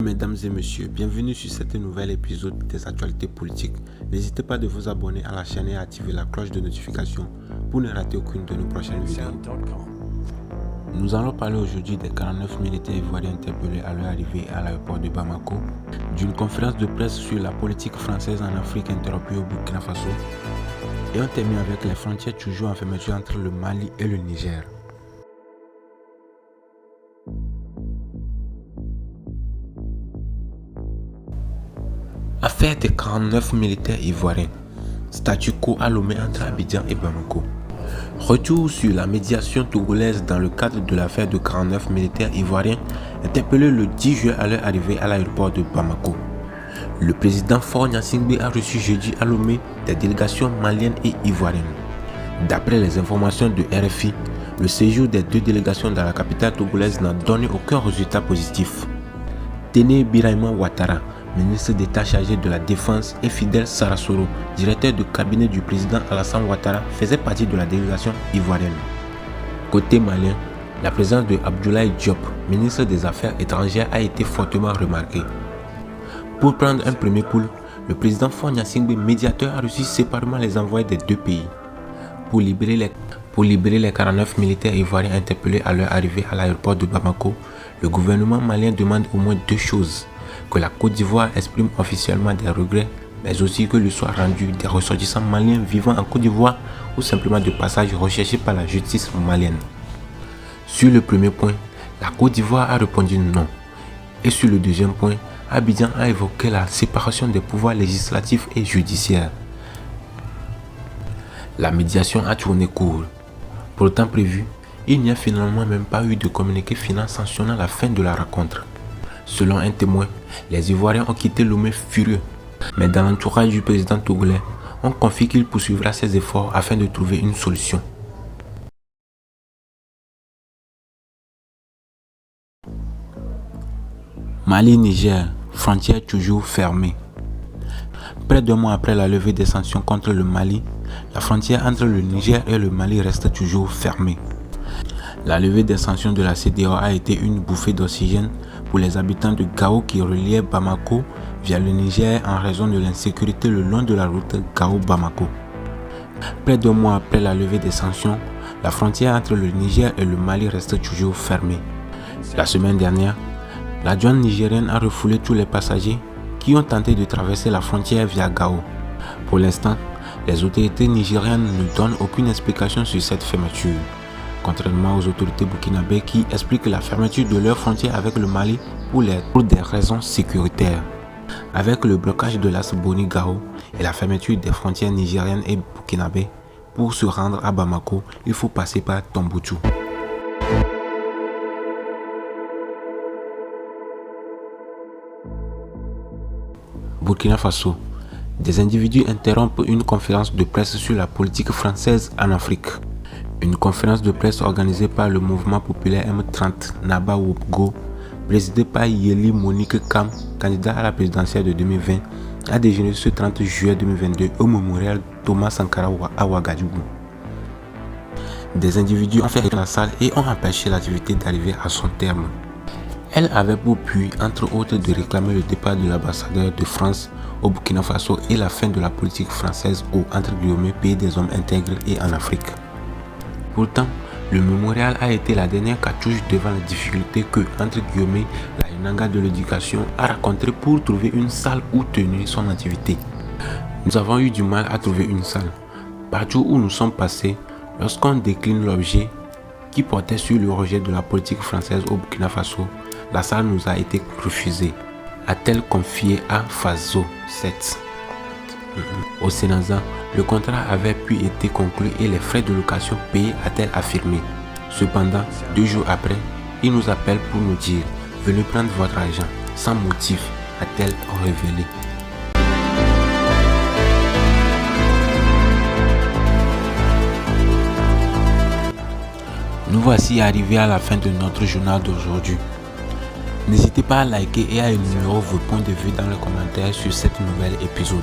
Mesdames et messieurs, bienvenue sur cet nouvel épisode des actualités politiques. N'hésitez pas de vous abonner à la chaîne et à activer la cloche de notification pour ne rater aucune de nos prochaines vidéos. Nous allons parler aujourd'hui des 49 militaires ivoiriens interpellés à leur arrivée à l'aéroport de Bamako, d'une conférence de presse sur la politique française en Afrique interrompue au Burkina Faso, et on termine avec les frontières toujours en fermeture entre le Mali et le Niger. Affaire des 49 militaires ivoiriens. Statu quo à Lomé entre Abidjan et Bamako. Retour sur la médiation togolaise dans le cadre de l'affaire de 49 militaires ivoiriens interpellés le 10 juin à leur arrivée à l'aéroport de Bamako. Le président Faure Gnassingbé a reçu jeudi à Lomé des délégations maliennes et ivoiriennes. D'après les informations de RFI, le séjour des deux délégations dans la capitale togolaise n'a donné aucun résultat positif. Téné Birahima Ouattara, ministre d'État chargé de la Défense, et Fidel Sarasoro, directeur de cabinet du président Alassane Ouattara, faisait partie de la délégation ivoirienne. Côté malien, la présence de Abdoulaye Diop, ministre des Affaires étrangères, a été fortement remarquée. Pour prendre un premier pouls, le président Faure Gnassingbé, médiateur, a reçu séparément les envoyés des deux pays. Pour libérer les 49 militaires ivoiriens interpellés à leur arrivée à l'aéroport de Bamako, le gouvernement malien demande au moins deux choses: que la Côte d'Ivoire exprime officiellement des regrets, mais aussi que lui soit rendu des ressortissants maliens vivant en Côte d'Ivoire ou simplement de passage recherchés par la justice malienne. Sur le premier point, la Côte d'Ivoire a répondu non. Et sur le deuxième point, Abidjan a évoqué la séparation des pouvoirs législatifs et judiciaires. La médiation a tourné court. Pour le temps prévu, il n'y a finalement même pas eu de communiqué final sanctionnant la fin de la rencontre. Selon un témoin, les Ivoiriens ont quitté Lomé furieux. Mais dans l'entourage du président togolais, on confie qu'il poursuivra ses efforts afin de trouver une solution. Mali-Niger, frontière toujours fermée. Près d'un mois après la levée des sanctions contre le Mali, la frontière entre le Niger et le Mali reste toujours fermée. La levée des sanctions de la CEDEAO a été une bouffée d'oxygène pour les habitants de Gao qui reliaient Bamako via le Niger en raison de l'insécurité le long de la route Gao-Bamako. Près d'un mois après la levée des sanctions, la frontière entre le Niger et le Mali reste toujours fermée. La semaine dernière, la douane nigérienne a refoulé tous les passagers qui ont tenté de traverser la frontière via Gao. Pour l'instant, les autorités nigériennes ne donnent aucune explication sur cette fermeture, contrairement aux autorités burkinabées qui expliquent la fermeture de leur frontière avec le Mali pour des raisons sécuritaires. Avec le blocage de l'As Boni-Gao et la fermeture des frontières nigériennes et burkinabées, pour se rendre à Bamako, il faut passer par Tombouctou. Burkina Faso. Des individus interrompent une conférence de presse sur la politique française en Afrique. Une conférence de presse organisée par le mouvement populaire M30 Naba Wopgo, présidée par Yeli Monique Kam, candidat à la présidentielle de 2020, a déjeuné ce 30 juillet 2022 au mémorial Thomas Sankara à Ouagadougou. Des individus ont fait la salle et ont empêché l'activité d'arriver à son terme. Elle avait pour but, entre autres, de réclamer le départ de l'ambassadeur de France au Burkina Faso et la fin de la politique française au « pays des hommes intègres » et en Afrique. Pourtant, le mémorial a été la dernière cartouche devant les difficultés que, la Inanga de l'éducation a rencontrées pour trouver une salle où tenir son activité. Nous avons eu du mal à trouver une salle. Partout où nous sommes passés, lorsqu'on décline l'objet qui portait sur le rejet de la politique française au Burkina Faso, la salle nous a été refusée, a-t-elle confié à Faso 7. Au Sénégal, le contrat avait pu être conclu et les frais de location payés, a-t-elle affirmé. Cependant, 2 jours après, il nous appelle pour nous dire « Venez prendre votre argent, sans motif », a-t-elle révélé. Nous voici arrivés à la fin de notre journal d'aujourd'hui. N'hésitez pas à liker et à énumérer vos points de vue dans les commentaires sur cet nouvel épisode.